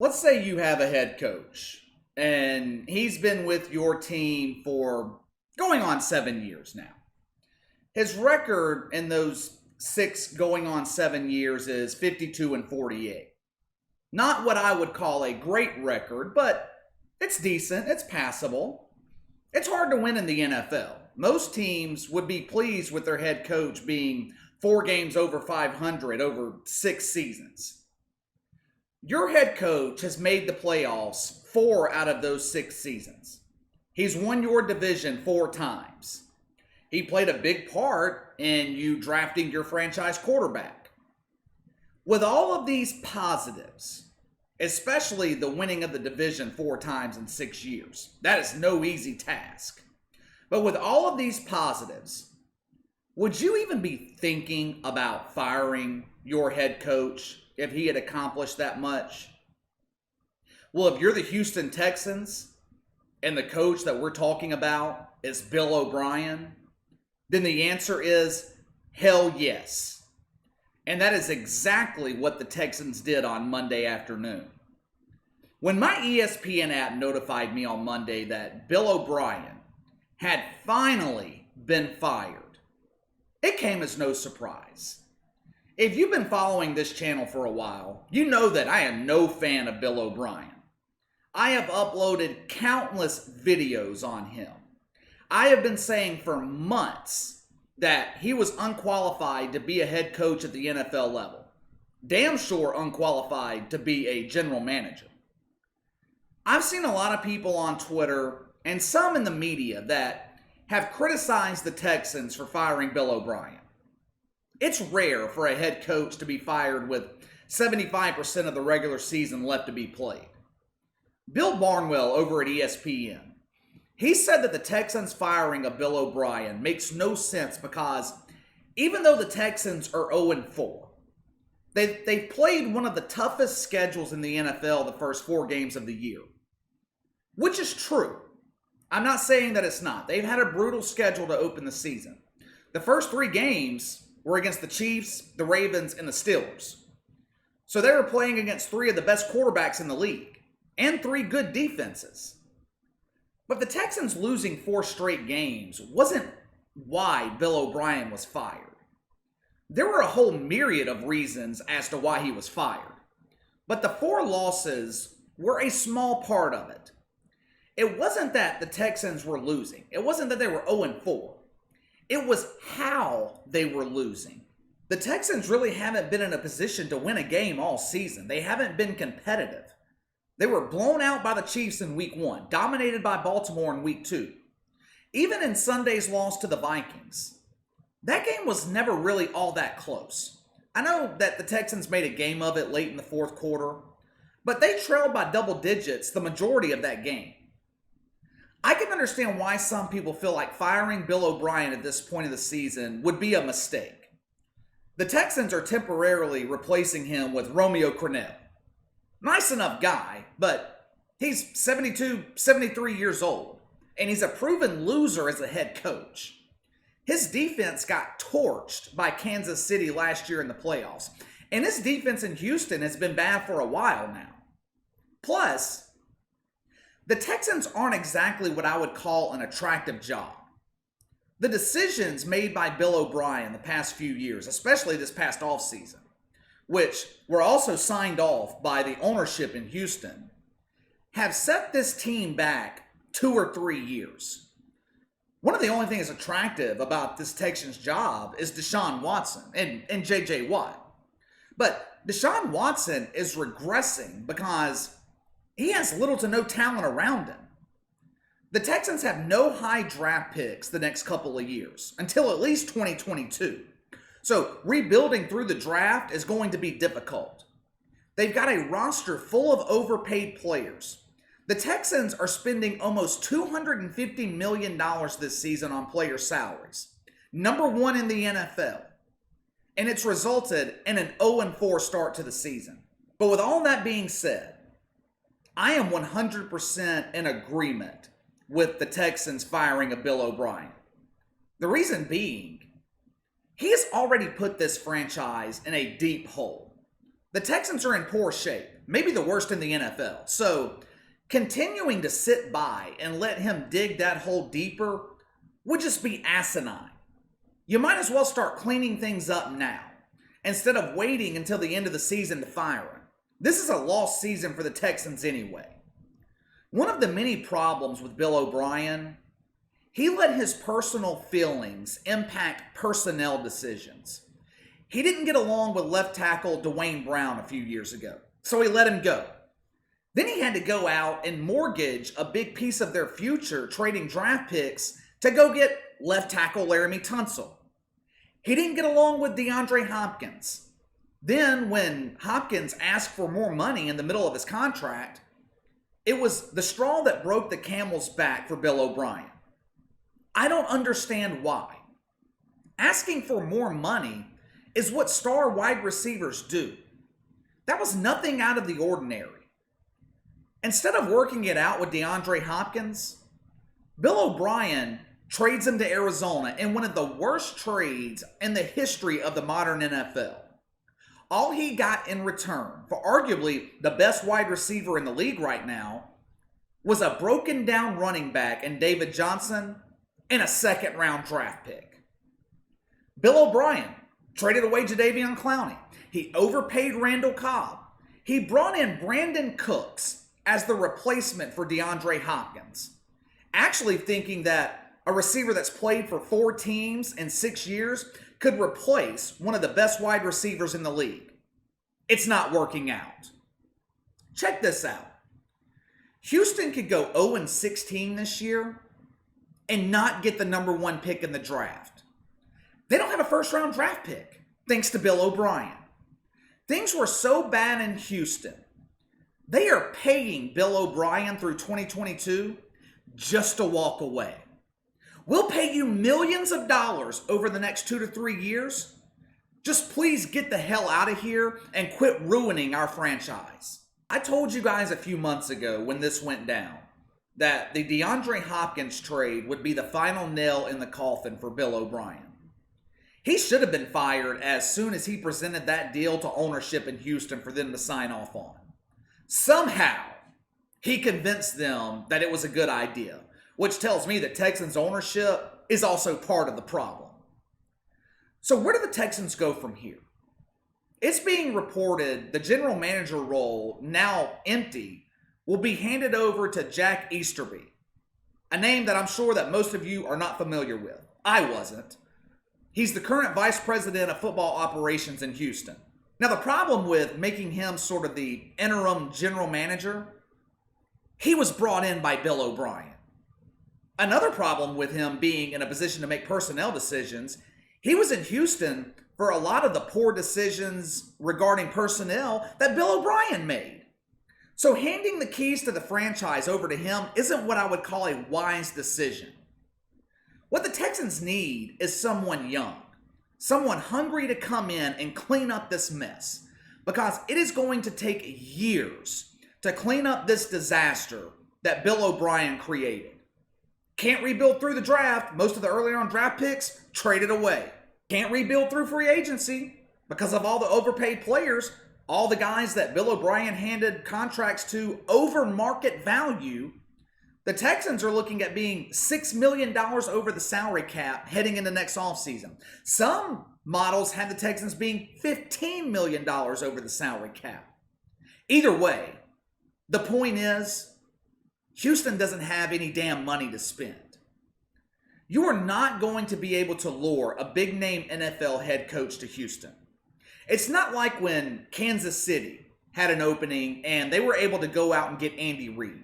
Let's say you have a head coach and he's been with your team for going on 7 years now. His record in those six going on 7 years is 52 and 48. Not what I would call a great record, but it's decent, it's passable. It's hard to win in the NFL. Most teams would be pleased with their head coach being 4 games over 500 over 6 seasons. Your head coach has made the playoffs 4 out of those 6 seasons. He's won your division 4 times. He played a big part in you drafting your franchise quarterback. With all of these positives, especially the winning of the division 4 times in 6 years, that is no easy task. But with all of these positives, would you even be thinking about firing your head coach if he had accomplished that much? Well, if you're the Houston Texans and the coach that we're talking about is Bill OBrien, then the answer is hell yes. And that is exactly what the Texans did on Monday afternoon. When my ESPN app notified me on Monday that Bill OBrien had finally been fired, it came as no surprise. If you've been following this channel for a while, you know that I am no fan of Bill OBrien. I have uploaded countless videos on him. I have been saying for months that he was unqualified to be a head coach at the NFL level. Damn sure unqualified to be a general manager. I've seen a lot of people on Twitter and some in the media that have criticized the Texans for firing Bill OBrien. It's rare for a head coach to be fired with 75% of the regular season left to be played. Bill Barnwell over at ESPN, he said that the Texans firing of Bill OBrien makes no sense because even though the Texans are 0-4, they've played one of the toughest schedules in the NFL the first 4 games of the year, which is true. I'm not saying that it's not. They've had a brutal schedule to open the season. The first 3 games were against the Chiefs, the Ravens, and the Steelers. So they were playing against 3 of the best quarterbacks in the league and 3 good defenses. But the Texans losing 4 straight games wasn't why Bill OBrien was fired. There were a whole myriad of reasons as to why he was fired. But the 4 losses were a small part of it. It wasn't that the Texans were losing. It wasn't that they were 0-4. It was how they were losing. The Texans really haven't been in a position to win a game all season. They haven't been competitive. They were blown out by the Chiefs in week 1, dominated by Baltimore in week 2. Even in Sunday's loss to the Vikings, that game was never really all that close. I know that the Texans made a game of it late in the fourth quarter, but they trailed by double digits the majority of that game. I can understand why some people feel like firing Bill OBrien at this point of the season would be a mistake. The Texans are temporarily replacing him with Romeo Crennel. Nice enough guy, but he's 72, 73 years old, and he's a proven loser as a head coach. His defense got torched by Kansas City last year in the playoffs, and his defense in Houston has been bad for a while now. Plus, the Texans aren't exactly what I would call an attractive job. The decisions made by Bill OBrien the past few years, especially this past offseason, which were also signed off by the ownership in Houston, have set this team back 2 or 3 years. One of the only things attractive about this Texans job is Deshaun Watson and J.J. Watt. But Deshaun Watson is regressing because he has little to no talent around him. The Texans have no high draft picks the next couple of years, until at least 2022. So rebuilding through the draft is going to be difficult. They've got a roster full of overpaid players. The Texans are spending almost $250 million this season on player salaries. Number 1 in the NFL. And it's resulted in an 0-4 start to the season. But with all that being said, I am 100% in agreement with the Texans firing of Bill OBrien. The reason being, he has already put this franchise in a deep hole. The Texans are in poor shape, maybe the worst in the NFL. So continuing to sit by and let him dig that hole deeper would just be asinine. You might as well start cleaning things up now instead of waiting until the end of the season to fire him. This is a lost season for the Texans anyway. One of the many problems with Bill OBrien, he let his personal feelings impact personnel decisions. He didn't get along with left tackle Dwayne Brown a few years ago, so he let him go. Then he had to go out and mortgage a big piece of their future trading draft picks to go get left tackle Laramie Tunsil. He didn't get along with DeAndre Hopkins. Then when Hopkins asked for more money in the middle of his contract, it was the straw that broke the camel's back for Bill OBrien. I don't understand why. Asking for more money is what star wide receivers do. That was nothing out of the ordinary. Instead of working it out with DeAndre Hopkins, Bill OBrien trades him to Arizona in one of the worst trades in the history of the modern NFL. All he got in return for arguably the best wide receiver in the league right now was a broken down running back in David Johnson and a second-round draft pick. Bill OBrien traded away Jadeveon Clowney. He overpaid Randall Cobb. He brought in Brandon Cooks as the replacement for DeAndre Hopkins, actually thinking that a receiver that's played for 4 teams in 6 years could replace one of the best wide receivers in the league. It's not working out. Check this out. Houston could go 0-16 this year and not get the number 1 pick in the draft. They don't have a first-round draft pick, thanks to Bill OBrien. Things were so bad in Houston, they are paying Bill OBrien through 2022 just to walk away. We'll pay you millions of dollars over the next 2 to 3 years. Just please get the hell out of here and quit ruining our franchise. I told you guys a few months ago when this went down that the DeAndre Hopkins trade would be the final nail in the coffin for Bill OBrien. He should have been fired as soon as he presented that deal to ownership in Houston for them to sign off on. Somehow, he convinced them that it was a good idea, which tells me that Texans ownership is also part of the problem. So where do the Texans go from here? It's being reported the general manager role, now empty, will be handed over to Jack Easterby, a name that I'm sure that most of you are not familiar with. I wasn't. He's the current vice president of football operations in Houston. Now, the problem with making him sort of the interim general manager, he was brought in by Bill OBrien. Another problem with him being in a position to make personnel decisions, he was in Houston for a lot of the poor decisions regarding personnel that Bill OBrien made. So handing the keys to the franchise over to him isn't what I would call a wise decision. What the Texans need is someone young, someone hungry to come in and clean up this mess, because it is going to take years to clean up this disaster that Bill OBrien created. Can't rebuild through the draft. Most of the early on draft picks traded away. Can't rebuild through free agency because of all the overpaid players, all the guys that Bill OBrien handed contracts to over market value. The Texans are looking at being $6 million over the salary cap heading into next offseason. Some models have the Texans being $15 million over the salary cap. Either way, the point is, Houston doesn't have any damn money to spend. You are not going to be able to lure a big-name NFL head coach to Houston. It's not like when Kansas City had an opening and they were able to go out and get Andy Reid.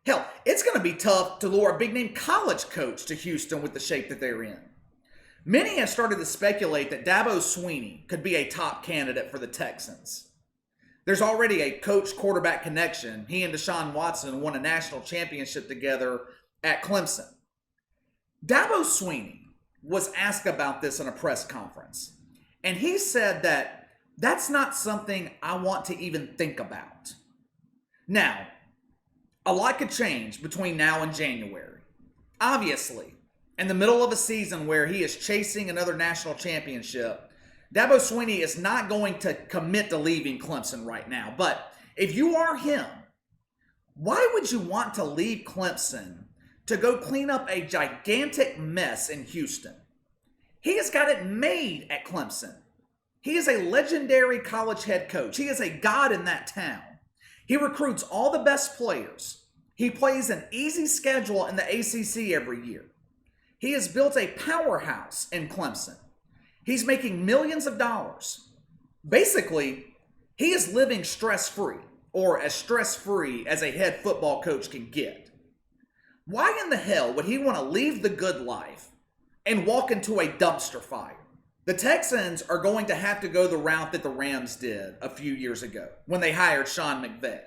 Hell, it's going to be tough to lure a big-name college coach to Houston with the shape that they're in. Many have started to speculate that Dabo Swinney could be a top candidate for the Texans. There's already a coach-quarterback connection. He and Deshaun Watson won a national championship together at Clemson. Dabo Swinney was asked about this in a press conference, and he said that that's not something I want to even think about. Now, a lot could change between now and January. Obviously, in the middle of a season where he is chasing another national championship, Dabo Swinney is not going to commit to leaving Clemson right now. But if you are him, why would you want to leave Clemson to go clean up a gigantic mess in Houston? He has got it made at Clemson. He is a legendary college head coach. He is a god in that town. He recruits all the best players. He plays an easy schedule in the ACC every year. He has built a powerhouse in Clemson. He's making millions of dollars. Basically, he is living stress-free, or as stress-free as a head football coach can get. Why in the hell would he want to leave the good life and walk into a dumpster fire? The Texans are going to have to go the route that the Rams did a few years ago when they hired Sean McVay.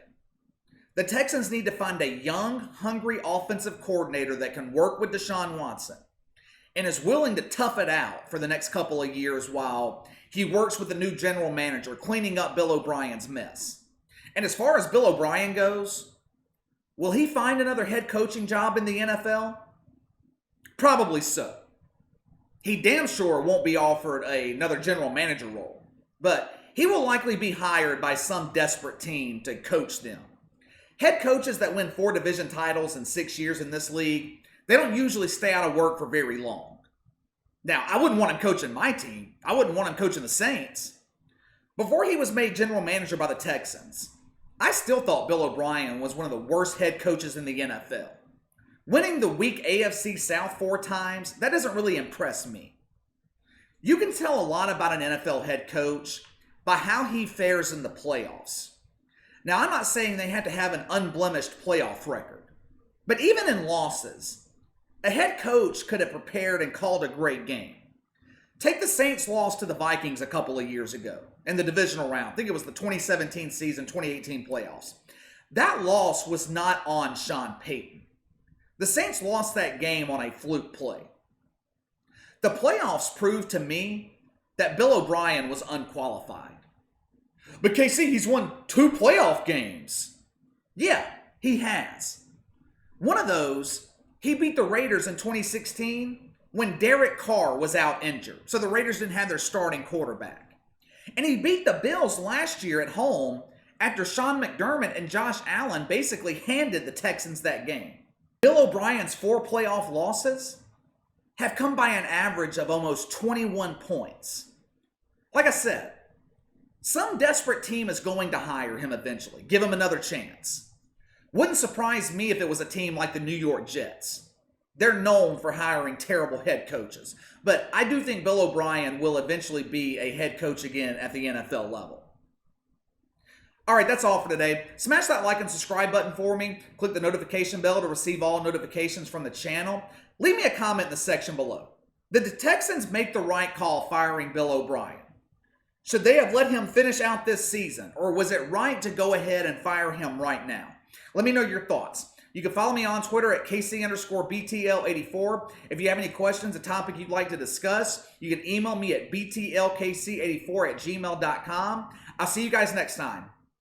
The Texans need to find a young, hungry offensive coordinator that can work with Deshaun Watson and is willing to tough it out for the next couple of years while he works with the new general manager, cleaning up Bill OBrien's mess. And as far as Bill OBrien goes, will he find another head coaching job in the NFL? Probably so. He damn sure won't be offered another general manager role, but he will likely be hired by some desperate team to coach them. Head coaches that win 4 division titles in 6 years in this league, they don't usually stay out of work for very long. Now, I wouldn't want him coaching my team. I wouldn't want him coaching the Saints. Before he was made general manager by the Texans, I still thought Bill OBrien was one of the worst head coaches in the NFL. Winning the weak AFC South 4 times, that doesn't really impress me. You can tell a lot about an NFL head coach by how he fares in the playoffs. Now, I'm not saying they have to have an unblemished playoff record, but even in losses, a head coach could have prepared and called a great game. Take the Saints' loss to the Vikings a couple of years ago in the divisional round. I think it was the 2017 season, 2018 playoffs. That loss was not on Sean Payton. The Saints lost that game on a fluke play. The playoffs proved to me that Bill OBrien was unqualified. But KC, he's won 2 playoff games. Yeah, he has. One of those, he beat the Raiders in 2016 when Derek Carr was out injured. So the Raiders didn't have their starting quarterback. And he beat the Bills last year at home after Sean McDermott and Josh Allen basically handed the Texans that game. Bill OBrien's 4 playoff losses have come by an average of almost 21 points. Like I said, some desperate team is going to hire him eventually, give him another chance. Wouldn't surprise me if it was a team like the New York Jets. They're known for hiring terrible head coaches, but I do think Bill OBrien will eventually be a head coach again at the NFL level. All right, that's all for today. Smash that like and subscribe button for me. Click the notification bell to receive all notifications from the channel. Leave me a comment in the section below. Did the Texans make the right call firing Bill OBrien? Should they have let him finish out this season, or was it right to go ahead and fire him right now? Let me know your thoughts. You can follow me on Twitter at KC_BTL84. If you have any questions, a topic you'd like to discuss, you can email me at BTLKC84@gmail.com. I'll see you guys next time.